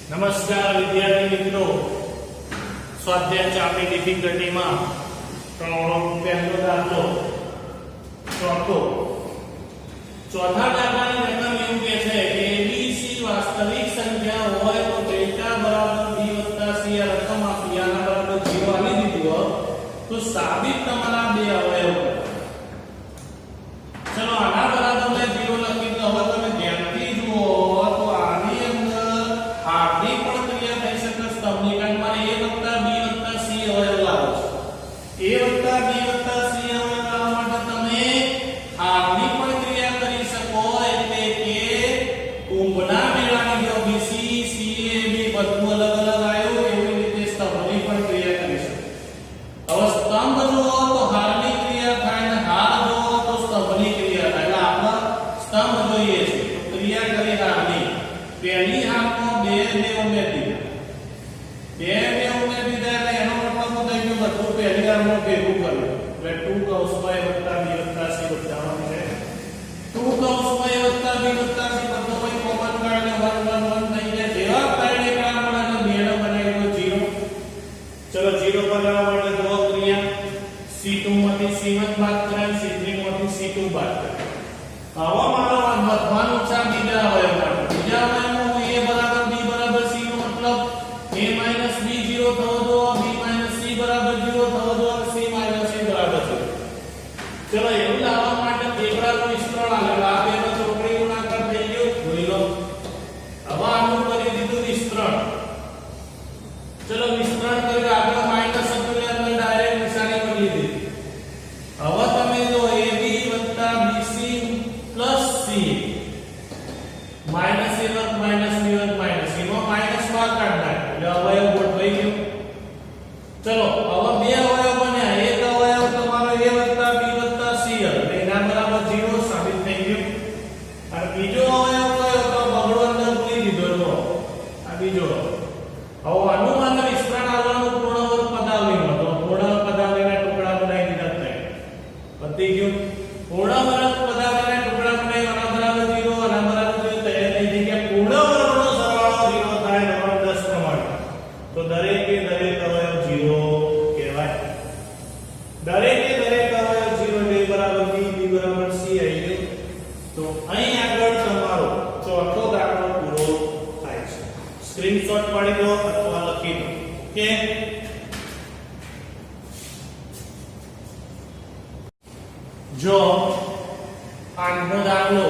નમસ્કાર વિદ્યાર્થી મિત્રો, સ્વાધ્યાય ચાપની ડિફિકલ્ટીમાં પહેલો દાખલો ચોથો. ચોથા દાખલાની રકમ એવું કહે છે કે એબીસી વાસ્તવિક સંખ્યા હોય તો ડેલ્ટા બરાબર b c આ રકમ આપી આના બરાબર 0 આલી દીધું હોય તો સાબિત તમારા બે અવયવ. ચલો આના બરાબર મેં 0 લખી તો હવે તમે ધ્યાનથી જુઓ તો આની અંદર હાર્દિક પણ ક્રિયા થઈ શકે સ્તંભની કારણ મારે a b c અવયવ લાવો છે. a b c અવયવ લાવવા માટે તમે હાર્દિક પણ ક્રિયા કરી શકો એટલે કે કુંભના મેળાની જો bc ca b બધું અલગ અલગ આવ્યું એવી રીતે સ્તંભની પણ ક્રિયા કરી શકો. હવે સ્તંભ જુઓ તો હારની ક્રિયા થાય ને હાર જુઓ તો સ્તંભની ક્રિયા થાય. એટલે આપણે સ્તંભ જોઈએ છે તો ક્રિયા કરી હારની. પહેલી હારમાં બે ઉમેરી દીધા એટલે એનો મતલબ શું થઈ ગયું? બધું પહેલી હારમાં ભેગું કર્યું એટલે 2 કૌંસમાં a + b + c બધામાં છે 2 કૌંસમાં a + b + c બધો કોઈ કોમન કાઢીને 1 1 1 થઈ જાય. જેવા કાઢીને કામ મળે બે ને બનાવી દો 0. ચલો 0 બનાવવા માટે દો ક્રિયા c2 માંથી c1 બાદ કરે c3 માંથી c2 બાદ કરે. હવે મારો વધવાનું છે બીજા અવયવ માટે. બીજા અવયવમાં a b c નો મતલબ a b 0 થવો જો b c બરાબર 0 થવો જો c a બરાબર 0. ચલો એવું લાવવા માટે એકડાનું વિસ્તરણ આલે આ બેનો ચોકડી ગુણાકાર થઈ ગયો જોઈ લો. હવે આનું કરી દીધું વિસ્તરણ. ચલો વિસ્તરણ કરી આગળ માઈનસ હતું એટલે અંદર ડાયરેક્ટ નિશાની બદલી દીધી. હવે તમે જો ab + bc + c minus a1 minus b1 minus એમાં માઈનસ બાર કાઢના એટલે અવયવ ગોઠવાઈ ગયો. ચલો હવે બે અવયવ બન્યા. એક અવયવ તમારો a + b + c એટલે એના બરાબર 0 સાબિત થઈ ગયું. અને બીજો અવયવ કયો તો બગડો અંદર પૂરી દીધો જો આ બીજો. હવે અનુમાન વિસ્તરણ આવવાનું પૂર્ણ વર્ગ પદાવલીમાં તો પૂર્ણ પદાવલીના ટુકડા બનાવી દીધા થાય પતી ગયું. પૂર્ણ વર્ગ પદાવલીના ટુકડા બનાવી આના બરાબર 0 આના બરાબર 0 તૈયાર થઈ જગ્યા પૂર્ણ વર્ગનો સરવાળો 0 થાય જબરદસ્ત પ્રમાણે. તો દરેકે દરેક અવયવ 0 કહેવાય. દરેકે દરેક અવયવ 0 એટલે બરાબર b બરાબર c આવી ગયું. તો અહીં આગળ તમારો ચોથો દાખલો પૂરો થાય છે. સ્ક્રીનશોટ પાડી દો અથવા લખી દો. ઓકે જો આનો દાખલો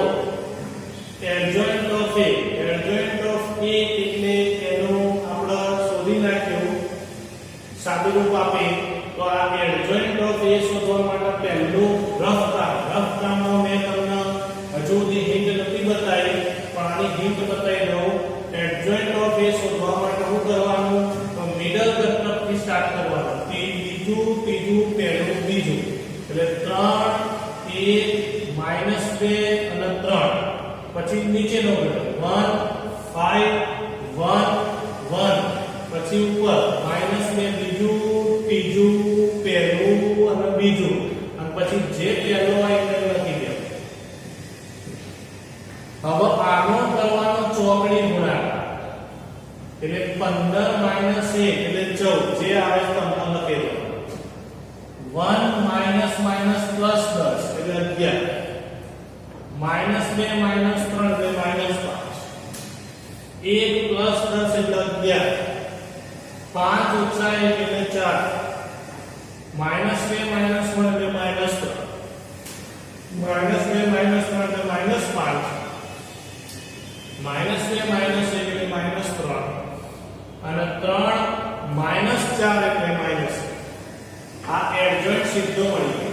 એડજોઇન્ટ ઓફ a એટલે એનું આપણે શોધી નાખ્યું સાદું રૂપ આપે તો આ એડજોઇન્ટ ઓફ a શોધવા માટે પહેલું રફ કામમાં મેં તમને હજુ સુધી હિન્ટ નથી બતાવી પણ આની હિન્ટ બતાવી દઉં. એડજોઇન્ટ ઓફ a શોધવા માટે શું કરવાનું? તો મિડલ ઘટકથી સ્ટાર્ટ કરવાનું. બીજું પહેલું બીજું એટલે 3 1 -2 અને 3 પછી નીચેનો ઘટક 1 5 1 1 પછી ઉપર -2 બીજું ત્રીજું પહેલું અને બીજું અને પછી જે પહેલો હોય તે લખી દો. હવે આનો કરવાનો ચોકડી ગુણાકાર એટલે 15 - 1 એટલે 14 જે આવે તે તમને લખી દો. 1 માઈનસ માઈનસ પ્લસ 10 એટલે 11 -2 -3 એટલે -5 1 પ્લસ 10 એટલે 11 5 ઓછા 1 એટલે 4 -2 -1 એટલે -3 -2 -3 એટલે -5 -2 -1 એટલે -3 અને 3 -4 એટલે -1. આ એડજોઇન્ટ સીધો મળી ગયો.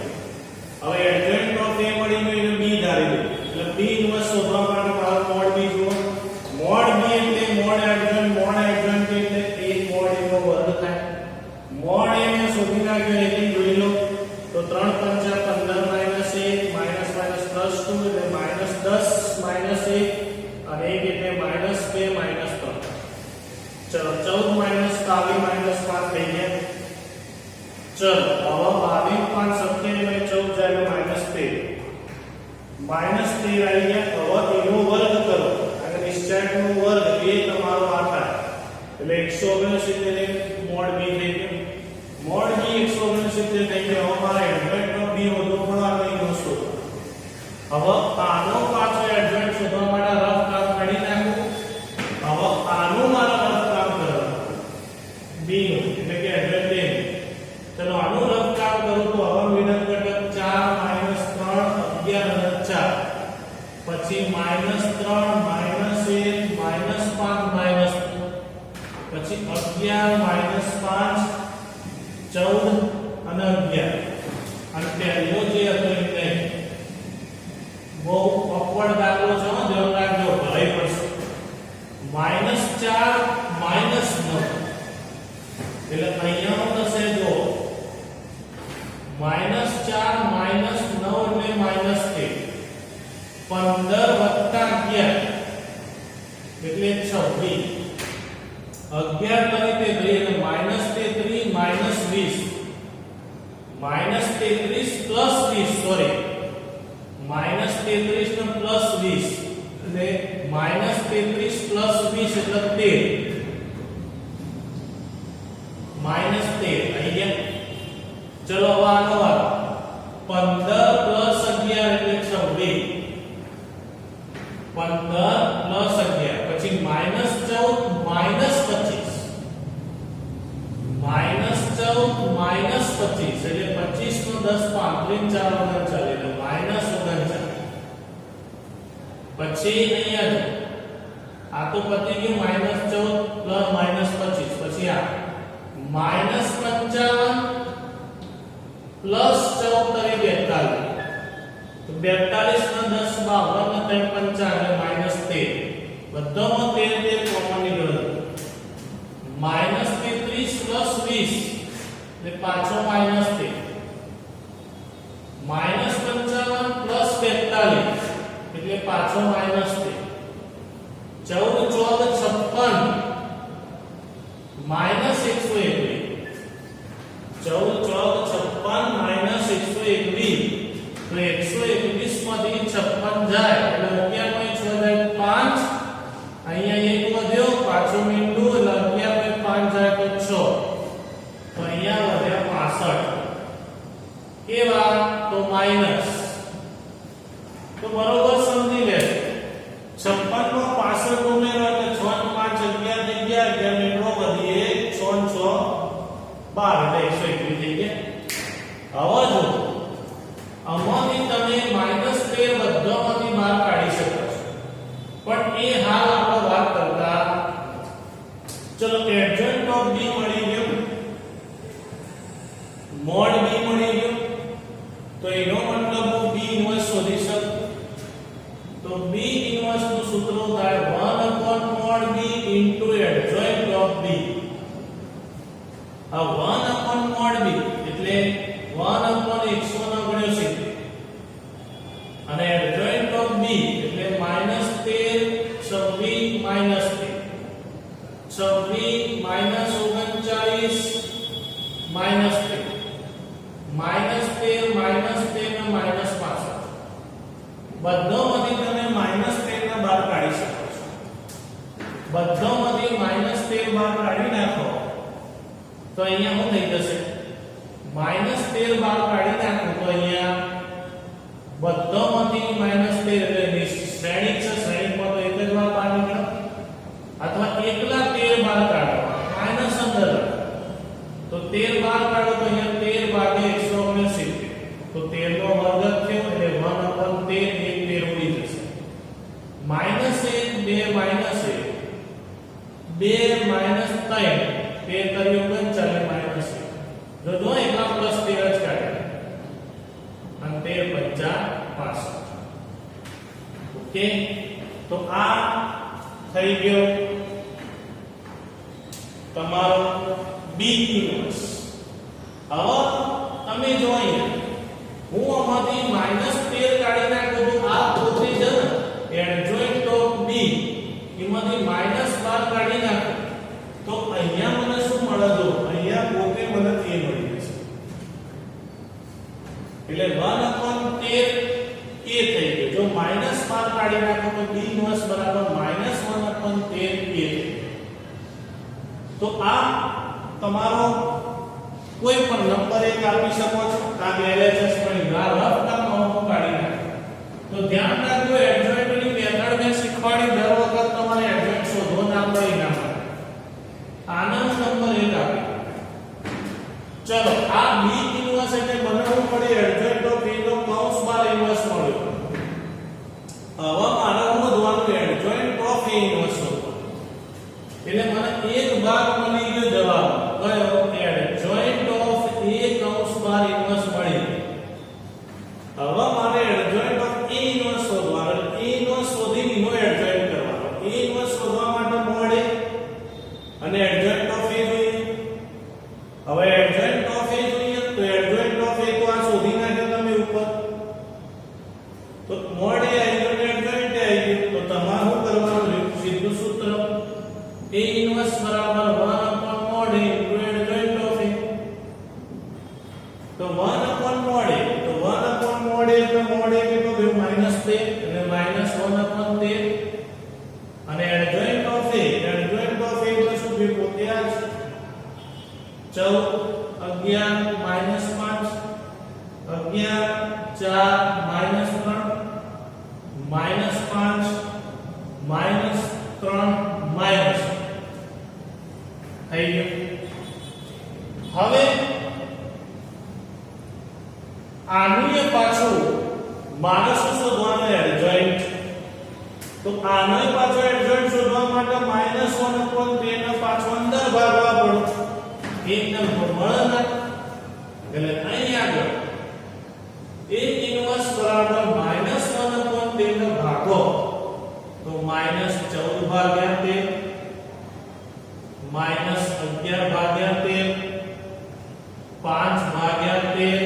હવે એડજોઇન્ટ ઓફ a મળી ગયો એટલે b ધારી લો. એટલે b ઇન્વર્સ શોધવા માટે મારો મોડ b જુઓ. મોડ b એટલે મોડ એડજોઇન્ટ એટલે a મોડ a નો વર્ગ થાય. મોડ a ને શોધી નાખ્યો એટલે જોઈ લો. તો 3 × 5 = 15 - 1 +2 એટલે -10 -1 અને 1 એટલે -2 -3. ચલો 14 - 22 -5 થઈ ગયા. ચલો હવે 22 5 27 14 જાય -13 -13 આવી ગયા. હવે એનો વર્ગ કરો અને નિશ્ચયકનો વર્ગ એ તમારો આ થાય એટલે 169 મોડ b થઈ ગયો. મોડ b 169 થઈ ગયો. હવે મારે એડજોઇન્ટ ઓફ b વધુ પડવાની વસ્તુ. હવે આનો પાછો એડજોઇન્ટ શોધવા માટે રફ કામ કરી નાખું. હવે આનું મારે રફ કામ કરવાનું b નું એટલે કે એડજોઇન્ટ a. ચલો આનું રફ કામ કરું તો હવે વિનત ઘટક 4 3 11 અને 4 પછી -3 -1 -5 પછી 11 -5 14 અને 11 અને પહેલો જે હતો એટલે બહુ અપવર્ડ દાખલો છે ધ્યાન રાખજો ભરાઈ પડશે. -4 -9 એટલે અહીંયા થશે જો -4 -9 એટલે -13 15 વત્તા 11 એટલે 26 11 તરીકે ગઈ એટલે -33 -20 -33 + 20 સોરી -33 ને +20 એટલે -33 + 20 એટલે 13 આવી ગયા. ચલો હવે આનો વાર 15 + 11 એટલે 26 15 + 11 પછી -14 -25 એટલે 25 નો 10 35 4 વગર ચાલે એટલે -39 પછી અહીંયા જો આ તો પતી ગયું -14 + -25 પછી આ -55 + 14 તરી 42 તો 42 નો 10 52 ને 3 55 એટલે -13 બધામાં 13 કોમન નીકળે. -33 + 20 એટલે પાછો -13 -55 + 42 એટલે પાછો -13 14 14 56 -121 14 14 56 -121 તો 121 માંથી 56 જાય એટલે 11 જાય 5 અહીંયા 1 વધ્યો પાછો મીંડું એટલે 11 જાય તો 6 તો અહીંયા વધ્યા 65 કેવા તો માઈનસ તો બરોબર સમજી લે 56 માં 65 ઉમેરો એટલે 6 5 11 થઈ ગયા 11 મીંડો વધીએ 6 6 12 એટલે 121 થઈ ગયા. હવે જો આમાંથી તમે -13 બધામાંથી બહાર કાઢી શકો છો પણ એ હાલ આપણે વાત કરતા. ચલો એડજોઇન્ટ ઓફ b મળી ગયો, મોડ b મળી ગયો તો એનો મતલબ હું b ઇન્વર્સ શોધી શકું. તો b ઇન્વર્સ નું સૂત્ર થાય 1/mod b adjoint of b. આ 1/mod b એટલે 1/179 અને એડજોઇન્ટ ઓફ b એટલે -13 26 -13 26 -39 -13 -13 ને -65 બધામાંથી તમે -13 ને બહાર કાઢી શકો છો. બધામાંથી -13 બહાર કાઢી નાખો તો અહીંયા શું થઈ જશે -13 બહાર કાઢી નાખો તો અહીંયા બધામાંથી -13 એટલે શ્રેણિક છે શ્રેણિકમાં તો એક જ વાર બહાર નીકળે અથવા એકલા 13 બહાર કાઢો માઈનસ અંદર તો 13 બહાર કાઢો તો અહીંયા 13 ભાગે 169 તો 13 નો વર્ગ થયો એટલે 1/13 એક 13 ઉડી જશે -1 2 -1 2 -3 13 કર્યું પણ ચાલે -1 જો જો એકલા +13 જ કાઢે અને 13 5 65 ઓકે. તો આ થઈ ગયો તમારો b ઇન્વર્સ. હવે તમે જો અહીંયા હું આમાંથી -13 કાઢી નાખું તો આ પોતે છે ને એડજોઇન્ટ ઓફ b એમાંથી -12 કાઢી નાખું તો અહીંયા મને શું મળે જો અહીંયા પોતે મને a મળી જશે એટલે 1/13 a થઈ ગયો. જો -12 કાઢી નાખો તો b ઇન્વર્સ બરાબર -1/13 a. તો આ તમારો કોઈ પણ નંબર એક આપી શકો છો કારણ કે LHS પણ રફ કામમાં કાઢી નાખે તો ધ્યાન રાખજો એડજોઇન્ટની મેથડ મેં શીખવાડી દર વખત તમારે એડજોઇન્ટ શોધવો ના પડે ના મળે આનો નંબર એક આપી ચલો આ B ઇન્વર્સ એટલે બનાવવું પડે એડજોઇન્ટ ઓફ A નો કૌંસ બાર ઇન્વર્સ મળ્યો હવે મારે શોધવાનું એડજોઇન્ટ ઓફ A ઇન્વર્સ શોધવાનું એટલે મને એક ભાગ મળી ગયો જવાબ કયો એડજોઇન્ટ ઓફ A કૌંસ બાર ઇન્વર્સ મળી હવે મારે એડજોઇન્ટ ઓફ A ઇન્વર્સ શોધવાનો A ઇન્વર્સ શોધીને એનો એડજોઇન્ટ કરવાનો A ઇન્વર્સ શોધવા માટે મળે અને એડજોઇન્ટ ઓફ A જોઈએ હવે એડજોઇન્ટ ઓફ A જોઈએ તો એડજોઇન્ટ ઓફ A તો આ શોધી નાખ્યો તમે ઉપર તો મળે એડજોઇન્ટ આવી ગયું તો તમારે શું કરવાનું સીધું સૂત્ર A ઇન્વર્સ બરાબર 1 upon mod A into adjoint of A તો 1 upon mod A તો 1 upon mod A એટલે mod A કેટલો ગયો -13 એટલે -1 upon 13 અને adjoint of A તો શું ગયું પોતે આ 14 11 -5 11 4 -3 -5 -3 થઈ ગયું હવે આનું પાછું મારે શું શોધવાનું એડજોઇન્ટ તો આનો પાછો એડજોઇન્ટ શોધવા માટે -1 upon 10 ને પાછો અંદર ભાગવા પડે એક નંબર મળે ને એટલે અહીં આગળ A ઇન્વર્સ બરાબર -1 upon 10 ને ભાગો તો -14 ભાગ્યા 13 -11 ભાગ્યા 13 5 ભાગ્યા 13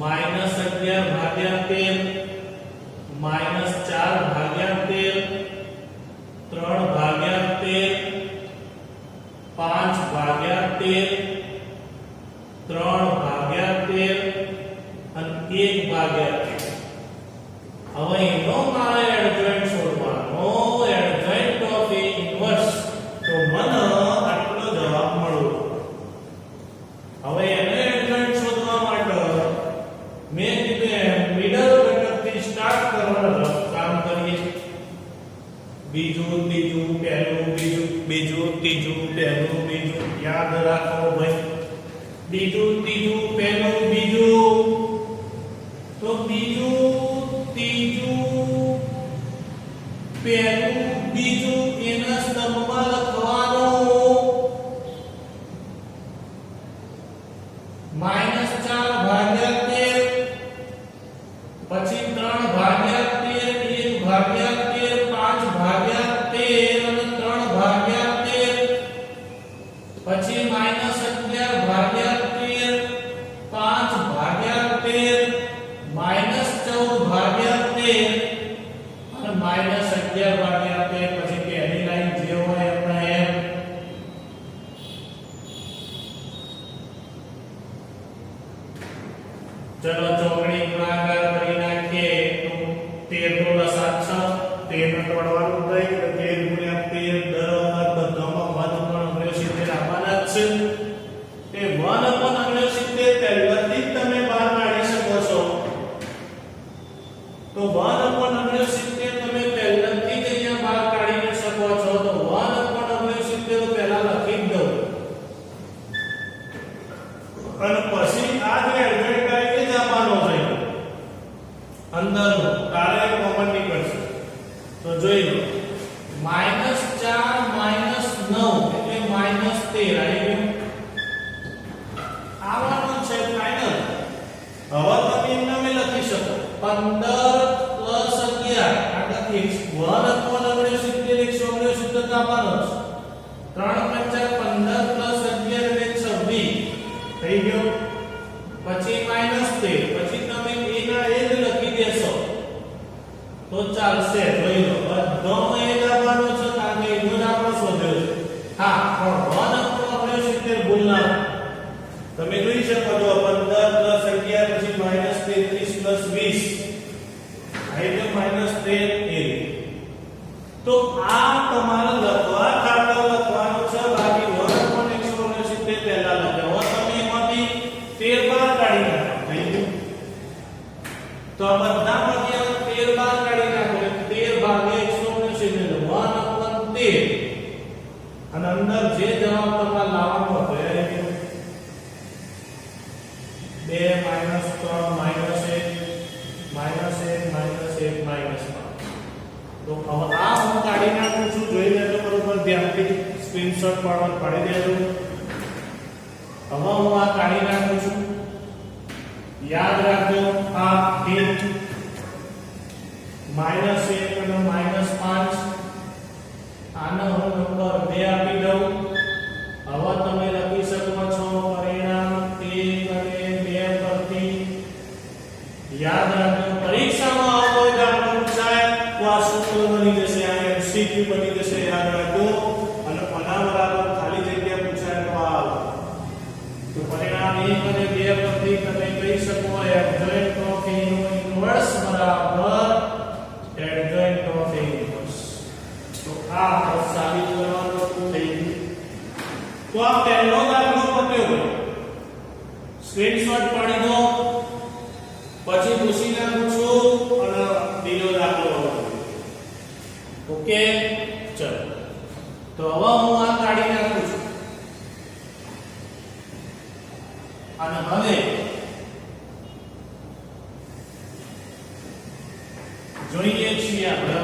-11 ભાગ્યા 13 -4 ભાગ્યા 13 3 ભાગ્યા 13 5 ભાગ્યા 13 3 ભાગ્યા 13 અને 1 ભાગ્યા 13 હવે એનો મારે એડજોઇન્ટ શોધવાનો એડજોઇન્ટ ઓફ A ઇન્વર્સ તો મને આટલો જવાબ મળ્યો હવે એને એડજોઇન્ટ શોધવા માટે મેં કીધું મિડલ ઘટકથી સ્ટાર્ટ કરવાનું કામ કરીએ બીજું ત્રીજું પહેલું બીજું ત્રીજું પહેલું બીજું યાદ રાખો ભાઈ બીજું ત્રીજું પહેલું બીજું તો બીજું ત્રીજું પહેલું બીજું એના સ્તંભમાં લખવાનું -4 ભાગ્યા 13 પછી 3 ભાગ્યા 13 1 ભાગ્યા 13 5 ભાગ્યા 13 અને 3 ભાગ્યા 13 પછી -11 ભાગ્યા 13 5 ભાગ્યા 13 -14 ભાગ્યા 13 અને -11 ભાગ્યા 13 પછી પહેલી લાઈન જે હોય એમના એમ ચલો ચોકડી ગુણાકાર કરી નાખીએ તો 13 નો લસા 6 13 ને તોડવાનું થાય એટલે 13 ગુણ્યા 13 દર વખત બધામાં 1 upon 69 આપવાના જ છે તે 1 upon 69 પહેલાથી જ તમે બહાર કાઢી શકો છો તો 1 upon 69 તમે પહેલાથી જ અહીંયા બહાર કાઢી શકો છો તો 1 upon 69 તો પહેલા લખી જ દઉં અને પછી આ જે એડજોઇન્ટ આવી એ જ આપવાનો છે અંદરનો તારે કોમન નીકળશે તો જોઈ લો -4 -9 એટલે -13 આવી ગયું આવવાનું છે ફાઇનલ હવે તમે એમને લખી શકો 15 + 11 આગળ 1 upon 69 169 આપવાનો છે 3 × 5 15 + 11 એટલે 26 થઈ ગયો પછી -13 પછી તમે a ના એ જ લખી દેશો તો ચાલશે જોઈ લો બધામાં એ જ આવવાનો છે કારણ કે એનો જ આપણે શોધ્યો છે હા પણ 1 upon 69 ભૂલ ના તમે જોઈ શકો છો 15 + 11 પછી -33 + 20 એટલે -13 તો આ તમારે લખવા ખાતર લખવાનું તો આ બધામાંથી આપણે 13 બાદ કાઢી નાખો એટલે 13 ભાગ્યા 180 એટલે 1/13 અને અંદર જે જવાબ તમારે લાવવાનો હતો એ 2 -3 -1 -1 -1 તો હવે આ હું કાઢી નાખું છું, જોઈ લેજો બરોબર ધ્યાનથી, સ્ક્રીનશોટ પાડી દેજો. હવે હું આ કાઢી નાખું છું, યાદ રાખજો આ હિન્ટ -1 અને -5 આનો હું નંબર 2 આપી દઉં. હવે તમે લખી શકો છો પરિણામ 1 અને 2 પરથી. યાદ રાખજો પરીક્ષામાં આવો કોઈ દાખલો પૂછાય તો આ સૂત્ર બની જશે, આ એમસીક્યુ બની જશે, યાદ રાખજો. અને આના બરાબર ખાલી જગ્યા પૂછાય તો આ તો પરિણામ 1 અને 2 પરથી તમે કહી શકો એડજોઇન્ટ ઓફ A નો ઇન્વર્સ બરાબર એડજોઇન્ટ ઓફ A ઇન્વર્સ. તો આ સાબિત કરવાનું થઈ ગયું. તો આ પહેલો દાખલો પત્યો, સ્ક્રીનશોટ પાડી દો, પછી પૂછી નાખું છું અને બીજો દાખલો ઓકે. ચલો તો હવે હું આ કાઢી નાખું છું અને હવે જોઈએ છીએ આપણે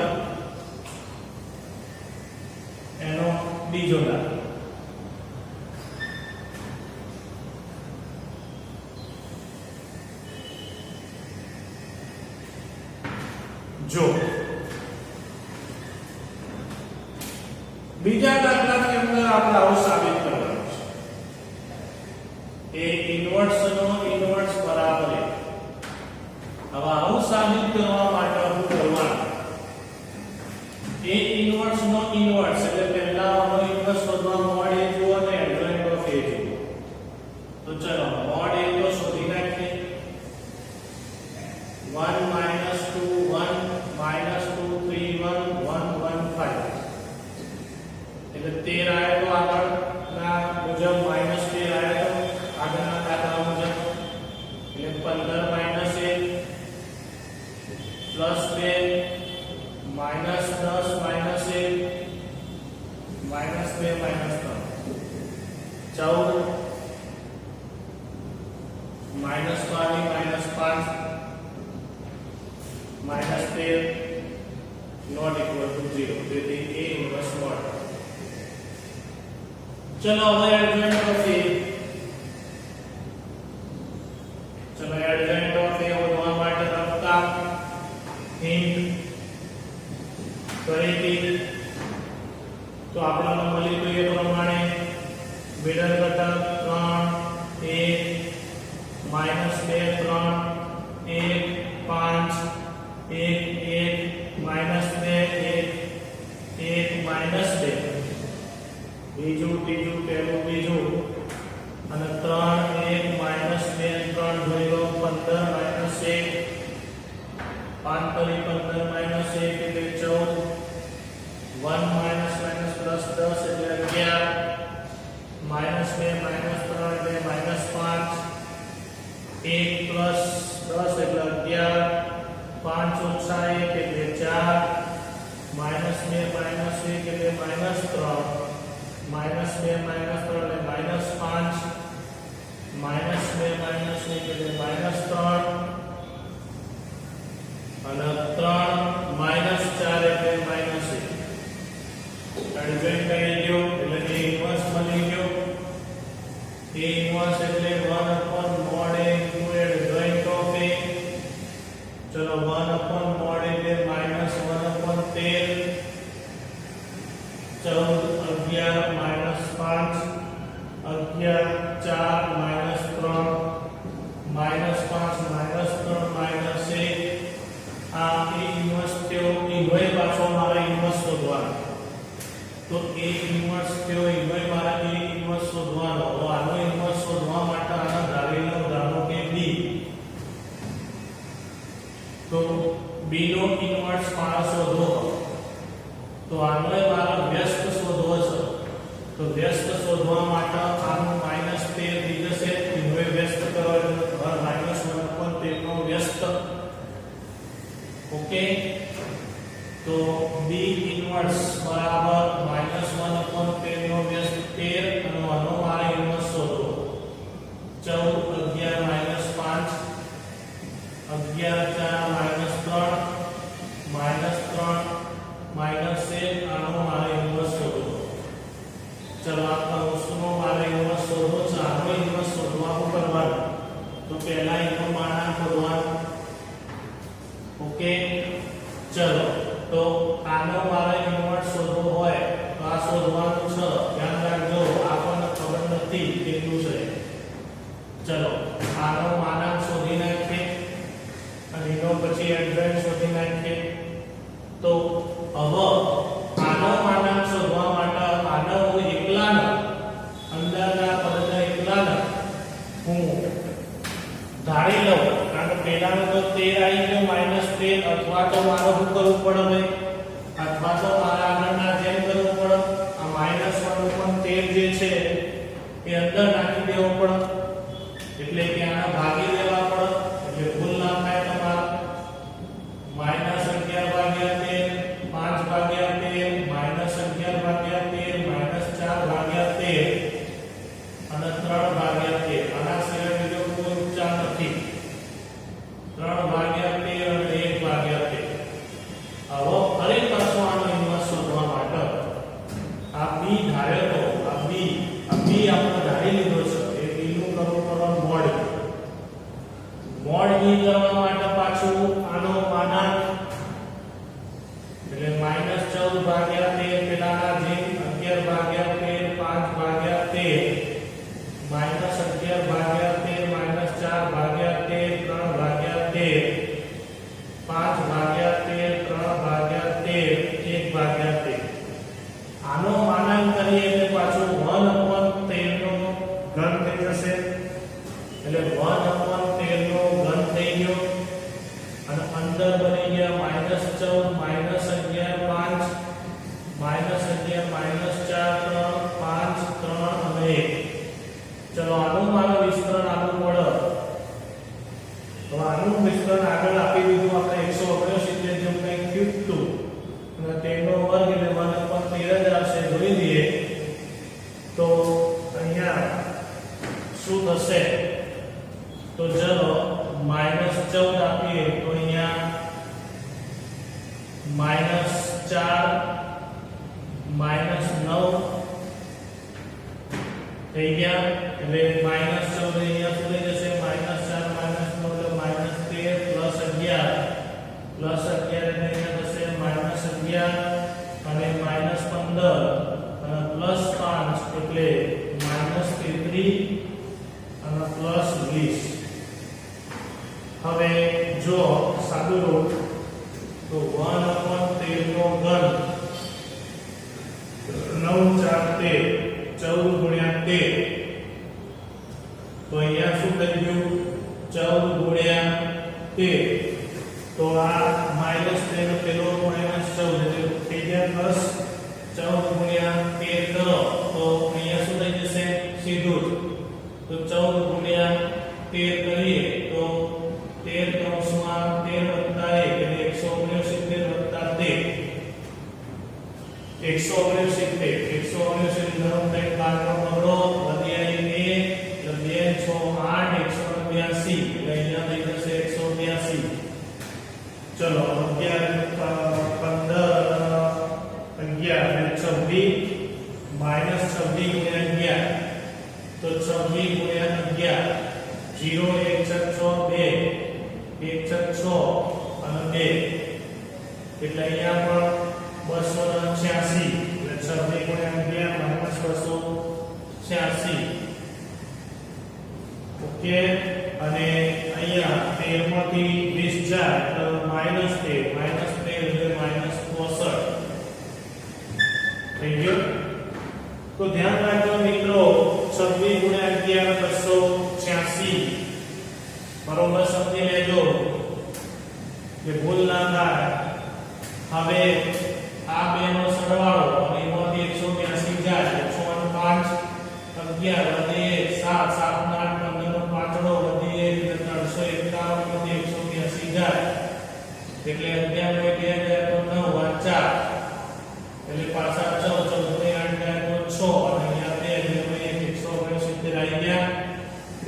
એનો બીજો દાખલો. જો બીજા દાખલાની અંદર આપણે આવું સાબિત કરવાનું છે, A ઇન્વર્સ નો ઇન્વર્સ બરાબર A. હવે આવું સાબિત કરવા માટે શું કરવાનું? A ઇન્વર્સ નો ઇન્વર્સ એટલે પહેલા આનો ઇન્વર્સ શોધવા મોડ A જુઓ અને એડજોઇન્ટ ઓફ A જુઓ. તો ચલો મોડ A તો શોધી નાખીએ. 1 - 2 1 -2 3 1 1 1 5 એટલે 13 આયો તો આગળના મુજબ -13 આયો તો આગળના દાખલા મુજબ એટલે 15 - 1 +2 -10 -2 not equal to 0. તેથી A inverse mod. ચલો હવે એડજોઇન્ટ ઓફ A. ચલો એડજોઇન્ટ ઓફ A શોધવા માટે રફતા હિન્ટ ફરીથી તો આપણને મળી ગયું એ પ્રમાણે મિડલ ઘટક 3 1 -2 3 1 5 1 1 -2 1 1 -2 બીજું ત્રીજું પહેલું બીજું અને 3 1 -2 3 જોઈ લો 15 -1 5 તરી 15 -1 એટલે 14 1 -10 એટલે 11 -2 -3 એટલે -5 1 + 10 એટલે 11 5 - 1 એટલે 4 -2 - 1 એટલે -3 -2 - 3 એટલે -5 -2 - 1 એટલે -3 અને 3 -4 એટલે -1 એડજોઇન્ટ કરી દો એટલે A ઇન્વર્સ મળી ગયો. A ઇન્વર્સ એટલે 1/mod A adjoint of A. ચલો 1/mod એટલે -1/13 14 11 -5 11 4 -3 -5 -3 -1 આ A ઇન્વર્સ થયો. ઇન્વર્સ પાછો મારા ઇન્વર્સ શોધવાનો તો A ઇન્વર્સ થયો ઇન્વર્સ મારા A ઇન્વર્સ શોધવાનો. તો આનો ઇન્વર્સ શોધવા માટે આના ધારેલો ધારો કે B તો B નો ઇન્વર્સ મારા શોધવો તો આનો મારા વ્યસ્ત શોધવો છે. તો વ્યસ્ત શોધવા માટે આનું -13 થઈ જશે. ઇન્વર્સ વ્યસ્ત કરો એટલે -1/13 નો વ્યસ્ત ओके तो b इनवर्स बराबर -1/13 નો વ્યસ્ત 13 અને આનો મારે ઇનવર્સ શોધો 14 11 -5 11 4 -3 -1 આનો મારે ઇનવર્સ શોધો ચલો આ કૌંસનો મારે ઇનવર્સ શોધો છે આનો ઇનવર્સ શોધવા કરવાનું તો પહેલા એનો માનાંક શોધવાનો ओके चलो तो आनो मारे इनवर्स शोधવો હોય તો આ શોધવાનું છે ધ્યાન રાખજો આપણને ખબર નથી કેટલું છે ચલો આનો માનાંક શોધી નાખીએ અને એનો પછી એડ્રેસ શોધી નાખીએ તો હવે આનો માનાંક શોધવા માટે આનો હું એકલાને અંદરના પદના એકલાને હું ધારી લઉં કારણ કે પહેલાનો તો 13 આવી ગયો -13 અથવા તો મારો શું કરવું પડે ભાઈ અથવા તો મારા આગળના જેમ કરવું પડે આ -1/13 જે છે એ અંદર નાખી દેવો પડે એટલે કે આના ભાગી દેવા પડે એટલે ભૂલ ના થાય તમારે -11/13 5/13 -11/13 -4/13 અને 3/13 આના સિવાય બીજો કોઈ ઉચ્ચાર નથી 3/13 અને 1/13 હવે ફરી પાછો આનો ઇનવર્સ શોધવા માટે આ b ધાર્યો તો આ b આપણે ધારી લીધો છે એ b નું કરવું પડે મોડ b કરવા માટે પાછું આનો માનાંક એટલે -14/13 પેલાના જેમ 11/13 5/13 -11/13 -4/13 3/13 5/13 3/13 1/13 આનો માનાંક કરીએ એટલે પાછું 1/13 નો ઘન થઈ જશે એટલે 1/13 નો ઘન થઈ ગયો અને અંદર બની ગયા -14 -11 5 -11 -4 3 5 3 અને 1 ચલો આનું મારો વિસ્તરણ આપવું પડે તો આનું વિસ્તરણ આગળ આપી દીધું આપણે 179 જેમ કંઈક થયું હતું અને તેનો વર્ગ એટલે 1/13 જ આવશે જોઈ લઈએ તો અહીંયા શું થશે તો ચલો -14 આપીએ તો અહીંયા -4 -9 થઈ ગયા એટલે -14 અહીંયા શું થઈ જશે -4 -9 એટલે +11 +11 એટલે અહીંયા થશે -11 અને -15 અને +5 એટલે -33 અને +20 હવે જો સાદું રૂપ તો 1/13 નો ઘન 9 4 13 14 × 13 તો અહીંયા શું થઈ ગયું 14 × 13 તો આ -13 પેલો -14 એટલે થઈ ગયા +14 × 13 કરો તો અહીંયા શું થઈ જશે સીધું તો 14 × 13 કરીએ તો 13 કૌંસમાં 13 + 1 એટલે 169 + 13 169 ધર્મ થઈ કાળનો પગડો વધી આવી 1 એટલે 2 6 8 182 એટલે અહીંયા થઈ જશે 182 ચલો 11 15 11 એટલે 26 -26 × 11 તો 26 × 11 0 1 6 2 1 6 અને 2 એટલે અહીંયા પણ 286 એટલે 26 × 11 -286 ઓકે અને અહીંયા 13 માંથી 20 જાય તો -13 એટલે -64 થઈ ગયો તો ધ્યાન રાખજો મિત્રો 26 × 11 286 બરોબર સમજી લેજો કે ભૂલ ના થાય હવે આ બેનો સરવાળો અને એમાંથી 182 જાય 105 11 વધે 7 7 8 15 નો પાછળો વધે 351 માંથી 182 જાય એટલે 11 નો 2 જાય તો 9 આ 4 એટલે પાછા 14 14 ને 8 જાય તો 6 અને અહીંયા 2 એટલે 179 આવી ગયા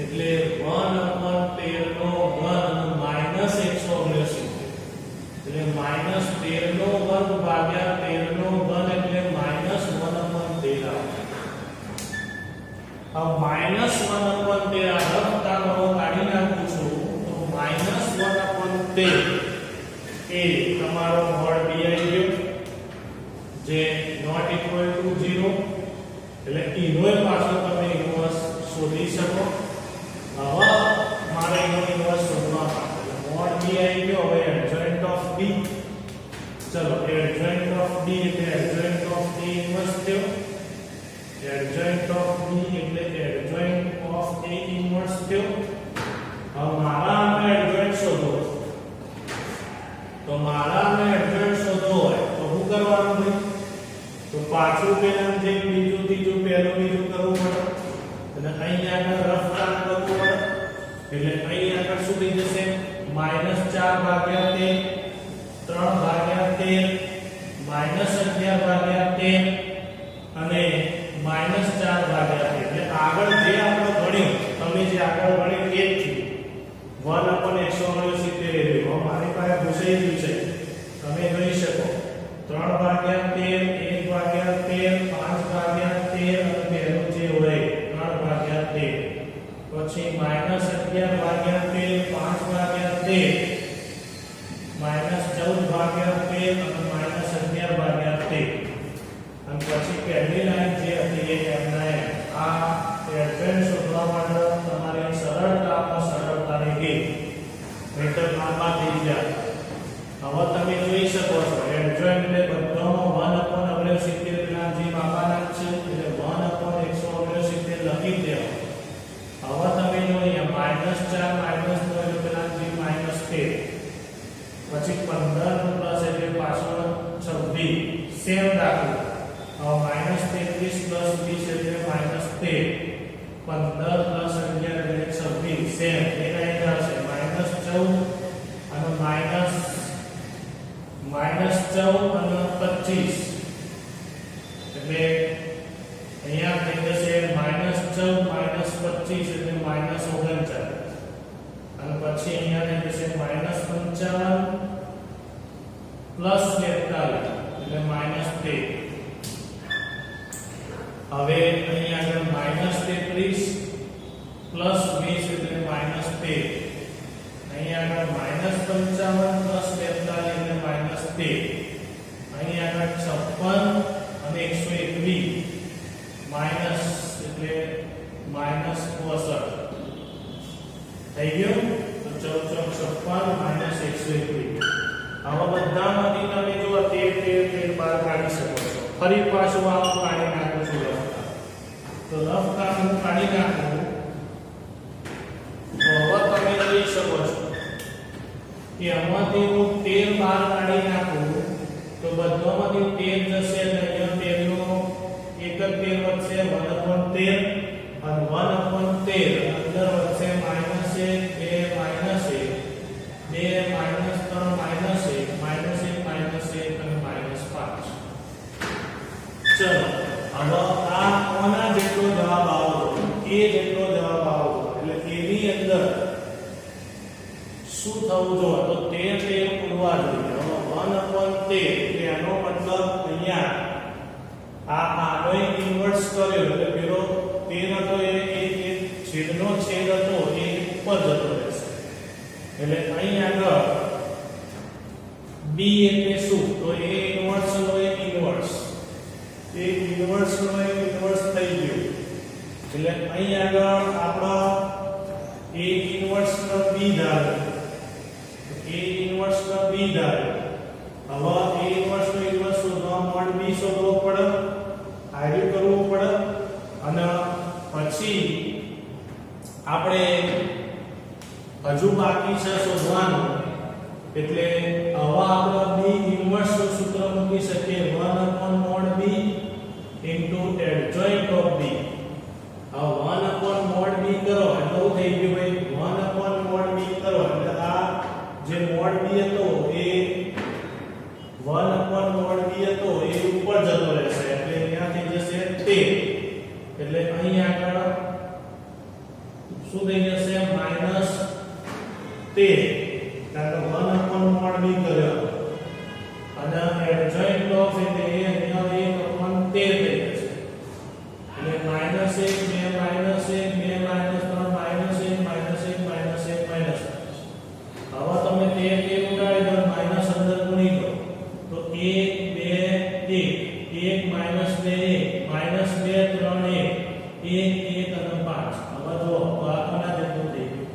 એટલે 1/13 નો ઘન અને માઈનસ 179 એટલે માઈનસ 13 નો વર્ગ ભાગ્યા 13 નો ઘન એટલે માઈનસ 1/13 હવે માઈનસ 1/13 રફ કામો કાઢી નાખું છું તો માઈનસ 1/13 એ તમારો મોડ b આવી ગયો જે નોટ ઇક્વલ ટુ 0 એટલે ઇન્વર્સ પાછો તમે ઇન્વર્સ શોધી શકો હવે મારે એનો ઇન્વર્સ શોધવા માટે મોડ b આવી ગયો હવે એડજોઇન્ટ ઓફ b ચલો એડજોઇન્ટ ઓફ b એટલે એડજોઇન્ટ ઓફ a ઇન્વર્સ થયો એડજોઇન્ટ ઓફ b એટલે એડજોઇન્ટ ઓફ a ઇન્વર્સ થયો હવે મારા એડજોઇન્ટ શોધો તો મારા એડજોઇન્ટ શોધો હોય તો શું કરવાનું છે તો પાછું પેલા જે બીજું ત્રીજું પહેલું બીજું કરવું પડે અને અહીંયા આગળ રફ કામ કરવું પડે એટલે અહીં આગળ શું થઈ જશે -4 ભાગ્યા 13 3 ભાગ્યા 13 -11 ભાગ્યા 13 અને -4 ભાગ્યા 13 એટલે આગળ જે આપણે ભણ્યું તમે જે આગળ ભણ્યું એ જ છે 1/169 રહ્યું મારી પાસે પૂછાઈ ગયું છે તમે જોઈ શકો 3 ભાગ્યા 13 1 ભાગ્યા 13 5 ભાગ્યા 13 અને પહેલું જે હોય 3 ભાગ્યા 13 પછી -11 ભાગ્યા 13 5 ભાગ્યા 13 -14 ભાગ્યા 13 અને -11 ભાગ્યા 13 અને પછી પહેલી લાઈન જે હતી એ એમને આ એડજોઇન્ટ શોધવા માટે તમારે સરળતા રહી નહીતર લાંબા થઈ જાય હવે તમે જોઈ શકો છો એડજોઇન્ટ એટલે બધામાં 1/69 પેલા જે બાપાના છે એટલે 1/169 લખી દેવા હવે તમે જો અહીંયા -4 -9 એટલે પેલા જે -13 પછી 15 પ્લસ એટલે પાછળ 26 સેમ રાખો હવે -33 પ્લસ 20 એટલે -13 15 પ્લસ 11 એટલે 26 સેમ એના એના છે -14 અને -14 અને 25 એટલે અહીંયા થઈ જશે -14 -25 એટલે -39 અને પછી અહીંયા થઈ જશે -55 પ્લસ 42 એટલે -13 હવે અહીંયા આગળ -33 પ્લસ 20 એટલે -13 અહીંયા આગળ -55 પ્લસ 42 એટલે -13 અહીંયા આગળ 56 અને 121 માઈનસ એટલે -62 થઈ ગયું તો 14 56 આવા બધામાંથી તમે જો 13 બહાર કાઢી શકો છો ફરી પાછું આવું કાઢી નાખું છું તો રફ કામ હું કાઢી નાખું તો હવે તમે જોઈ શકો છો કે આમાંથી હું 13 બહાર કાઢી નાખું તો બધામાંથી 13 જશે એટલે અહીંયા 13 નો એક જ 13 વધશે 1/13 અને 1/13 અંદર વધશે -1 2 -1 2 -3 -1 -1 અને -5 ચલો હવે આ કોના જેટલો જવાબ આવતો એ જેટલો જવાબ આવતો એટલે કે ની અંદર શું થવું જોઈએ તો 13 પૂરવા જોઈએ હવે 1/13 એટલે એનો મતલબ અહીંયા આનો ઇન્વર્સ કર્યો એટલે પેલો 13 હતો એ છેદનો છેદ હતો એ ઉપર જતો રહેશે એટલે અહીં આગળ b એટલે શું તો એ ઇન્વર્સ નો એક ઇન્વર્સ એ ઇન્વર્સ નો એક ઇન્વર્સ થઈ ગયો એટલે અહીં આગળ આપણા a ઇન્વર્સ નો b ધારો a ઇન્વર્સ નો b ધારો હવે a ઇન્વર્સ નો ઇન્વર્સ શોધવા મોડ b શોધવો પડે આર્યુ કરવું પડે અને પછી આપણે હજુ બાકી છે શોધવાનું એટલે હવે આપણે b ઇન્વર્સ નું સૂત્ર મૂકી શકીએ 1/mod b into adjoint of b આ 1/mod b કરો એટલે શું થઈ ગયું ભાઈ 1/mod b કરો એટલે આ જે mod b હતો એ એટલે અહીં આગળ શું થઈ જશે -13 કારણ કે 1 upon mod b કર્યો અને adjoint of એટલે એ અહીંયા 1 upon 13 થઈ જશે એટલે -1 2 -1 2 -3 -1 -1 હવે તમે તે ઉડાડી દો માઈનસ અંદર ગુણી દો તો 1 2 1 1 -2 1 -2 3 1 1 1 અને 5 હવે જો આ કોના જેટલું થઈ ગયું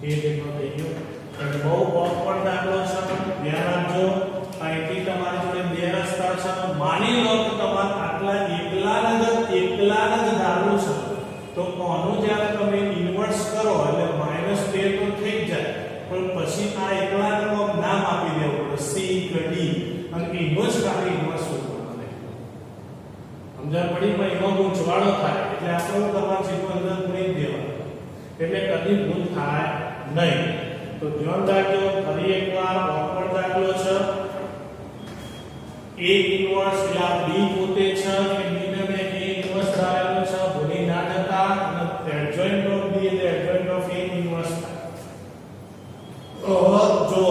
એ જેટલું થઈ ગયું એટલે બહુ ઓકવર્ડ દાખલો છે ધ્યાન આપજો અહીંથી તમારી જોડે બે રસ્તા છે માની લો કે તમારે આટલા એકલા જ દાખલું છે તો કોનું જ્યારે તમે ઇન્વર્સ કરો એટલે -13 તો થઈ જાય પણ પછી આ એકલાનું નામ આપી દેવું પડે સી કે ડી અને ઇન્વર્સ કાઢી ઇન્વર્સ શોધવાનું સમજણ પડી પણ એનો ગૂંચવાડો થાય એટલે આપણે શું કરવાનું છે અંદર ગુણી દેવાનું એટલે કદી ભૂલ થાય નહીં તો ધ્યાન રાખજો ફરી એકવાર ઓકવર્ડ દાખલો છે a ઇન્વર્સ એટલે આ b પોતે છે કે b ને મેં a ઇન્વર્સ ધારેલો છે ભૂલી ના જતા અને એડજોઇન્ટ ઓફ b એટલે એડજોઇન્ટ ઓફ a ઇન્વર્સ જો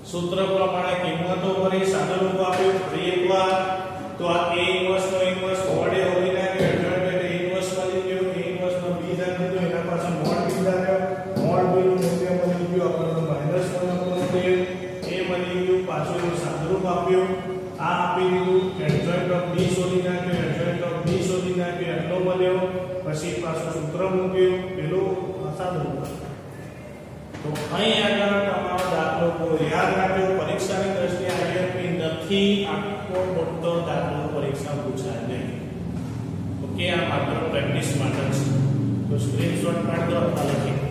સૂત્ર પ્રમાણે કિંમતો ભરી સાદુરૂપ આપ્યું ફરી એકવાર તો આ a ઇન્વર્સ નો ઇન્વર્સ મોડે હોવી નાખે એડજોઇન્ટ એટલે ઇન્વર્સ મળી ગયો a ઇન્વર્સ નો b ધારી દીધો એના પાછળ મોડ b ધાર્યો મોડ b નું મૂલ્ય મળી ગયું આપણને -1 એ મળી ગયું પાછું એનું સાદુરૂપ આપ્યું આ આપી દીધું એડજોઇન્ટ ઓફ b શોધી નાખ્યો એડજોઇન્ટ ઓફ b શોધી નાખ્યો એટલો મળ્યો પછી પાછું સૂત્ર મૂક્યું પેલું સાદુરૂપ તો અહીં આગળ તમારો દાખલો યાદ રાખજો પરીક્ષાની દ્રષ્ટિએ આઈએમપી નથી આખો મોટો દાખલો પરીક્ષા પૂછાય નહીં ઓકે આ માત્ર પ્રેક્ટિસ માટે છે તો સ્ક્રીનશોટ પાડી દો અથવા લખી